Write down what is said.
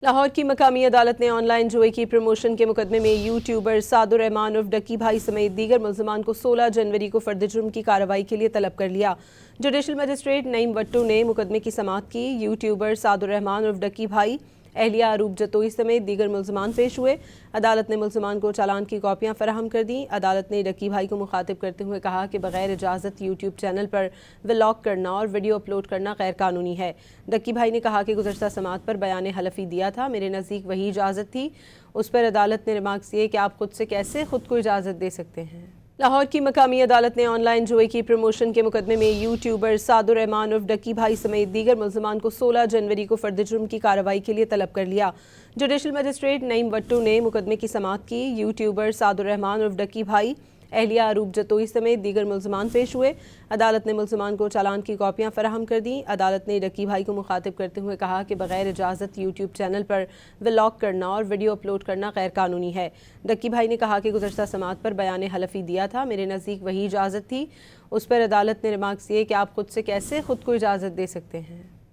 لاہور کی مقامی عدالت نے آن لائن جوئے کی پروموشن کے مقدمے میں یوٹیوبر سعد الرحمان عرف ڈکی بھائی سمیت دیگر ملزمان کو 16 جنوری کو فرد جرم کی کارروائی کے لیے طلب کر لیا۔ جوڈیشل مجسٹریٹ نعیم وٹو نے مقدمے کی سماعت کی۔ یوٹیوبر سعد الرحمان عرف ڈکی بھائی، اہلیہ اروپ جتوئی سمیت دیگر ملزمان پیش ہوئے۔ عدالت نے ملزمان کو چالان کی کاپیاں فراہم کر دیں۔ عدالت نے ڈکی بھائی کو مخاطب کرتے ہوئے کہا کہ بغیر اجازت یوٹیوب چینل پر ولاگ کرنا اور ویڈیو اپلوڈ کرنا غیر قانونی ہے۔ ڈکی بھائی نے کہا کہ گزشتہ سماعت پر بیان حلفی دیا تھا، میرے نزدیک وہی اجازت تھی۔ اس پر عدالت نے ریمارکس کیے کہ آپ خود سے کیسے خود کو اجازت دے سکتے ہیں۔ لاہور کی مقامی عدالت نے آن لائن جوئے کی پروموشن کے مقدمے میں یوٹیوبر سعد الرحمان عرف ڈکی بھائی سمیت دیگر ملزمان کو 16 جنوری کو فرد جرم کی کارروائی کے لیے طلب کر لیا۔ جوڈیشل مجسٹریٹ نعیم وٹو نے مقدمے کی سماعت کی۔ یوٹیوبر سعد الرحمان عرف ڈکی بھائی، اہلیہ اروپ جتوئی سمیت دیگر ملزمان پیش ہوئے۔ عدالت نے ملزمان کو چالان کی کاپیاں فراہم کر دیں۔ عدالت نے ڈکی بھائی کو مخاطب کرتے ہوئے کہا کہ بغیر اجازت یوٹیوب چینل پر ولاگ کرنا اور ویڈیو اپلوڈ کرنا غیر قانونی ہے۔ ڈکی بھائی نے کہا کہ گزشتہ سماعت پر بیان حلفی دیا تھا، میرے نزدیک وہی اجازت تھی۔ اس پر عدالت نے ریمارکس کیے کہ آپ خود سے کیسے خود کو اجازت دے سکتے ہیں۔